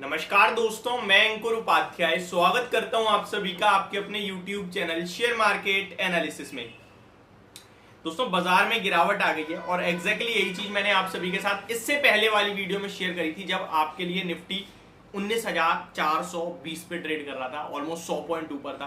नमस्कार दोस्तों, मैं अंकुर उपाध्याय स्वागत करता हूं आप सभी का आपके अपने YouTube channel share market analysis में। दोस्तों, बाजार में गिरावट आ गई है और एग्जैक्टली यही चीज मैंने आप सभी के साथ इससे पहले वाली वीडियो में शेयर करी थी, जब आपके लिए निफ्टी 19,420 पे ट्रेड कर रहा था, ऑलमोस्ट 100 पॉइंट ऊपर था।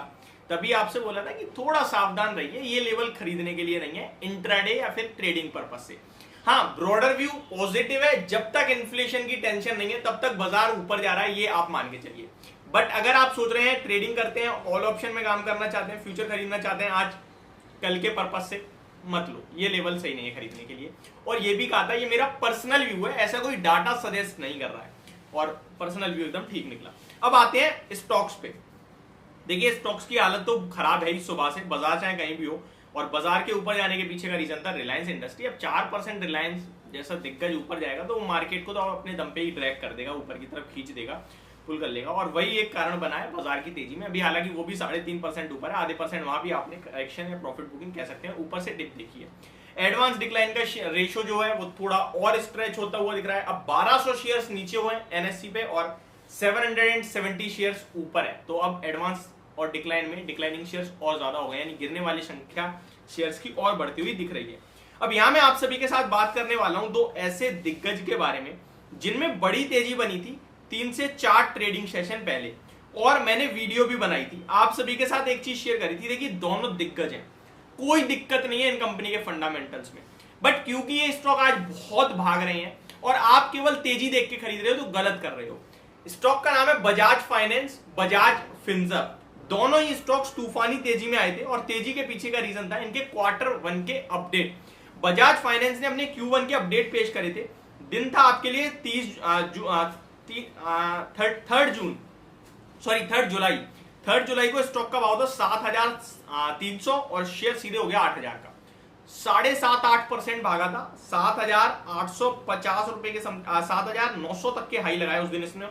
तभी आपसे बोला था कि थोड़ा सावधान रहिए, ये लेवल खरीदने के लिए नहीं है, इंट्राडे या फिर ट्रेडिंग पर्पज से। हाँ, ब्रॉडर व्यू पॉजिटिव है, जब तक इन्फ्लेशन की टेंशन नहीं है तब तक बाजार ऊपर जा रहा है, ये आप मान के चलिए। बट अगर आप सोच रहे हैं ट्रेडिंग करते हैं, ऑल ऑप्शन में काम करना चाहते हैं, फ्यूचर खरीदना चाहते हैं आज कल के पर्पज से, मत लो, ये लेवल सही नहीं है खरीदने के लिए। और ये भी कहा था, ये मेरा पर्सनल व्यू है, ऐसा कोई डाटा सजेस्ट नहीं कर रहा है, और पर्सनल व्यू एकदम ठीक निकला। अब आते हैं स्टॉक्स पे। देखिए, स्टॉक्स की हालत तो खराब है ही सुबह से, बाजार चाहे कहीं भी हो। और बाजार के ऊपर जाने के पीछे का रीजन था रिलायंस इंडस्ट्री। अब 4% रिलायंस जैसा दिग्गज ऊपर जाएगा तो वो मार्केट को तो अपने दम पे ही ड्रैग कर देगा, ऊपर की तरफ खींच देगा, पुल कर लेगा। और वही एक कारण बना है बाजार की तेजी में। अभी हालांकि वो भी 3.5% ऊपर है, आधे % वहां भी आपने करेक्शन या प्रॉफिट बुकिंग कह सकते हैं, ऊपर से डिप देखी है। एडवांस डिक्लाइन का रेशो जो है वो थोड़ा और स्ट्रेच होता हुआ दिख रहा है। अब 1200 शेयर्स नीचे हुए एनएससी पे और 770 शेयर्स ऊपर है। तो अब एडवांस और डिक्लाइन में डिक्लाइनिंग शेयर्स और ज्यादा हो गए, यानी गिरने वाली संख्या शेयर्स की और बढ़ती हुई दिख रही है। अब यहां मैं आप सभी के साथ बात करने वाला हूं दो ऐसे दिग्गज के बारे में जिनमें बड़ी तेजी बनी थी 3 से 4 ट्रेडिंग सेशन पहले, और मैंने वीडियो भी बनाई थी, आप सभी के साथ एक चीज शेयर करी थी। देखिए, दोनों दिग्गज हैं, कोई दिक्कत नहीं है इन कंपनी के फंडामेंटल्स में। बट क्योंकि ये स्टॉक आज बहुत भाग रहे हैं और आप केवल तेजी देख के खरीद रहे हो तो गलत कर रहे हो। स्टॉक का नाम है बजाज फाइनेंस, बजाज फिनसर्व। दोनों ही स्टॉक्स तूफानी तेजी में आए थे और तेजी के पीछे का रीजन था इनके Q1 के अपडेट। बजाज फाइनेंस ने अपने Q1 के अपडेट पेश करे थे। दिन था आपके लिए 3 जुलाई को स्टॉक का भाव था 7,300 और शेयर सीधे हो गया 8,000 का। 7.5-8% भागा था, 7,850 रुपए के 7,900 तक के हाई लगाए उस दिन इसने,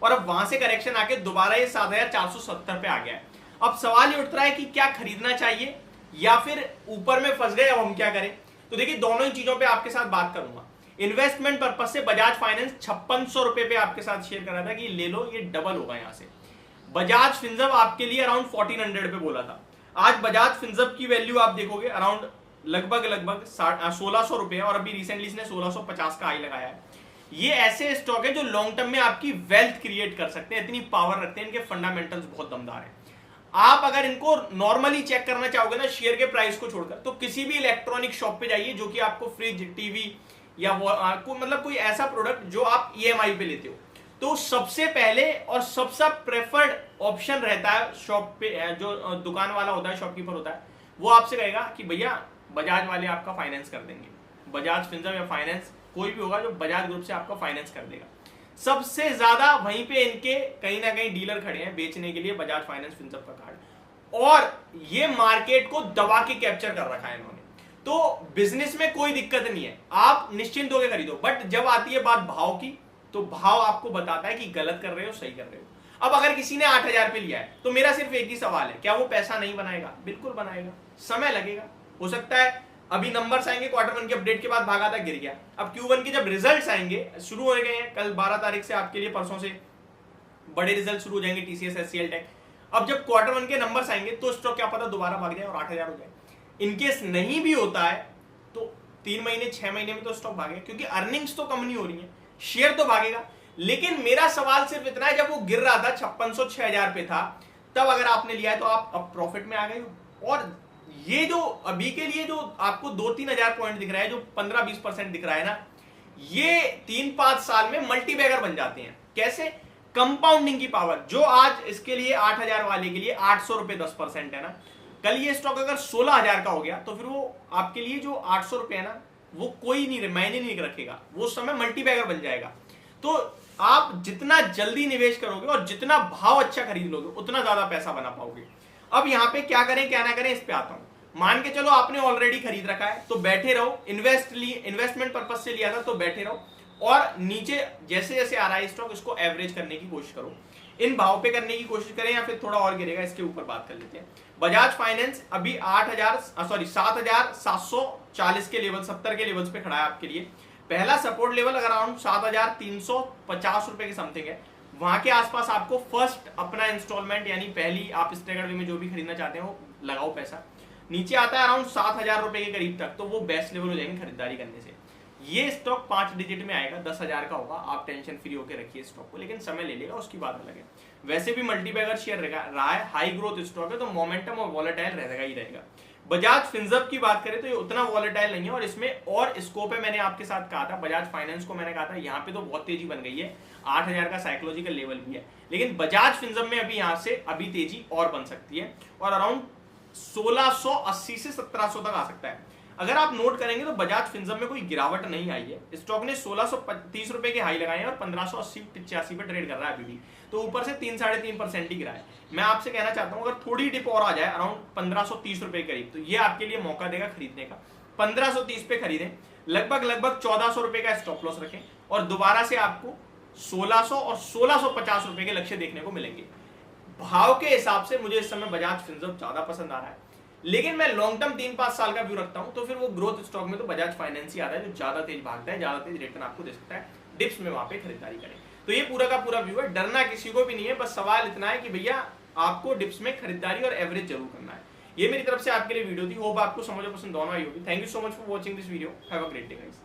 और अब वहां से करेक्शन आके दोबारा ये 7,470 पे आ गया है। अब सवाल ये उठ रहा है कि क्या खरीदना चाहिए या फिर ऊपर में फंस गए, अब हम क्या करें। तो देखिए, दोनों ही चीजों पे आपके साथ बात करूंगा। इन्वेस्टमेंट पर्पज से बजाज फाइनेंस 5600 रुपए पे आपके साथ शेयर कर रहा था कि ले लो, ये डबल होगा यहां से। बजाज फिनसर्व आपके लिए अराउंड 1400 पे बोला था। आज बजाज फिनसर्व की वैल्यू आप देखोगे अराउंड लगभग 1600 रुपए, और अभी रिसेंटली इसने 1650 का हाई लगाया है। ये ऐसे स्टॉक है जो लॉन्ग टर्म में आपकी वेल्थ क्रिएट कर सकते हैं, इतनी पावर रखते हैं, इनके फंडामेंटल्स बहुत दमदार हैं। आप अगर इनको नॉर्मली चेक करना चाहोगे ना, शेयर के प्राइस को छोड़कर, तो किसी भी इलेक्ट्रॉनिक शॉप पे जाइए जो कि आपको फ्रिज, टीवी या मतलब कोई ऐसा प्रोडक्ट जो आप ईएमआई पे लेते हो, तो सबसे पहले और सबसे प्रेफर्ड ऑप्शन रहता है शॉप पे, जो दुकान वाला होता है, शॉपकीपर होता है, वो आपसे कहेगा कि भैया बजाज वाले आपका फाइनेंस कर देंगे। बजाज फिनसर्व या फाइनेंस कोई भी होगा जो बजाज ग्रुप से आपका फाइनेंस कर देगा। सबसे ज्यादा वहीं पे इनके कहीं ना कहीं डीलर खड़े हैं बेचने के लिए बजाज फाइनेंस फिनसर्व का कार्ड, और ये मार्केट को दबा के कैप्चर कर रखा है इन्होंने। तो बिजनेस में कोई दिक्कत नहीं है, आप निश्चिंत होकर खरीदो। बट जब आती है बात भाव की, तो भाव आपको बताता है कि गलत कर रहे हो सही कर रहे हो। अब अगर किसी ने 8,000 पे लिया है तो मेरा सिर्फ एक ही सवाल है, क्या वो पैसा नहीं बनाएगा? बिल्कुल बनाएगा, समय लगेगा। हो सकता है अभी नंबर्स आएंगे, Q1 के अपडेट के बाद भागा था, गिर गया। अब Q1 के जब रिजल्ट्स आएंगे, शुरू हो गए हैं कल 12 तारीख से आपके लिए, परसों से बड़े रिजल्ट शुरू हो जाएंगे, TCS, SCL टेक। अब जब Q1 के नंबर्स आएंगे तो स्टॉक क्या पता दोबारा भाग जाए और 8,000 हो जाए। इनकेस नहीं भी होता है तो 3 महीने 6 महीने में तो स्टॉक भागेगा, क्योंकि अर्निंग्स तो कम नहीं हो रही है, शेयर तो भागेगा। लेकिन मेरा सवाल सिर्फ इतना है, जब वो गिर रहा था 5600-6000 पे था, तब अगर आपने लिया है तो आप अब प्रॉफिट में आ गए हो। और ये जो अभी के लिए जो आपको 2-3 हजार पॉइंट दिख रहा है, जो 15-20% दिख रहा है ना, ये 3-5 साल में मल्टीबैगर बन जाते हैं। कैसे? कंपाउंडिंग की पावर। जो आज इसके लिए 8,000 वाले के लिए 800 रुपए 10% है ना, कल ये स्टॉक अगर 16,000 का हो गया तो फिर वो आपके लिए जो 800 रुपए है ना, वो कोई नहीं मायने नहीं रखेगा, वो समय मल्टीबैगर बन जाएगा। तो आप जितना जल्दी निवेश करोगे और जितना भाव अच्छा खरीद लोगे, उतना ज्यादा पैसा बना पाओगे। अब यहां पे क्या करें क्या ना करें, इस पे आता हूं। मान के चलो आपने ऑलरेडी खरीद रखा है तो बैठे रहो, इन्वेस्टमेंट पर्पज से लिया था तो बैठे रहो, और नीचे जैसे जैसे आ रहा है स्टॉक, इसको एवरेज करने की कोशिश करो, इन भाव पे करने की कोशिश करें, या फिर थोड़ा और गिरेगा इसके ऊपर बात कर लेते हैं। बजाज फाइनेंस अभी 7,740 के लेवल, 70 के लेवल्स पे खड़ा है आपके लिए। पहला सपोर्ट लेवल अगर अराउंड 7,350 रुपए के समथिंग है, वहां के आसपास आपको फर्स्ट अपना इंस्टॉलमेंट यानी पहली आप स्टैगर्ड वे में जो भी खरीदना चाहते हैं वो लगाओ पैसा। नीचे आता है अराउंड 7,000 रुपए के करीब तक, तो वो बेस्ट लेवल हो जाएंगे खरीदारी करने से। ये स्टॉक 5 डिजिट में आएगा, 10,000 का होगा, आप टेंशन फ्री होकर रखिए स्टॉक को, लेकिन समय ले लेगा, उसकी बात अलग है। वैसे भी मल्टीबैगर शेयर रहा है, हाई ग्रोथ स्टॉक है, तो मोमेंटम और वॉलेटाइल रहेगा ही रहेगा। बजाज फिनसर्व की बात करें तो ये उतना वॉलेटाइल नहीं है और इसमें और स्कोप है। मैंने आपके साथ कहा था बजाज फाइनेंस को, मैंने कहा था यहाँ पे तो बहुत तेजी बन गई है, 8,000 का साइकोलॉजिकल लेवल भी है, लेकिन बजाज फिनसर्व में अभी यहाँ से अभी तेजी और बन सकती है और अराउंड 1680 से 1700 तक आ सकता है। अगर आप नोट करेंगे तो बजाज फिनसर्व में कोई गिरावट नहीं आई है, स्टॉक ने 1630 रुपए के हाई लगाए हैं और 1580-85 पे ट्रेड कर रहा है अभी भी, तो ऊपर से 3-3.5% ही गिरा है। मैं आपसे कहना चाहता हूं अगर थोड़ी डिप और आ जाए अराउंड 1530 रुपए करीब, तो ये आपके लिए मौका देगा खरीदने का। 1530 पे खरीदें, लगभग 1400 रुपए का स्टॉप लॉस रखें और दोबारा से आपको 1600 और 1650 रुपए के लक्ष्य देखने को मिलेंगे। भाव के हिसाब से मुझे इस समय बजाज फिनसर्व ज्यादा पसंद आ रहा है, लेकिन मैं लॉन्ग टर्म 3-5 साल का व्यू रखता हूं, तो फिर वो ग्रोथ स्टॉक में तो बजाज फाइनेंस ही आता है जो ज्यादा तेज भागता है, ज्यादा तेज रिटर्न आपको दे सकता है। डिप्स में वहां पे खरीदारी करें। तो ये पूरा का पूरा व्यू है, डरना किसी को भी नहीं है, बस सवाल इतना है कि भैया आपको डिप्स में खरीदारी और एवरेज जरूर करना है। ये मेरी तरफ से आपके लिए वीडियो थी, होप आपको समझ और पसंद दोनों आई होगी। Thank you so much for watching this video, have a great day guys.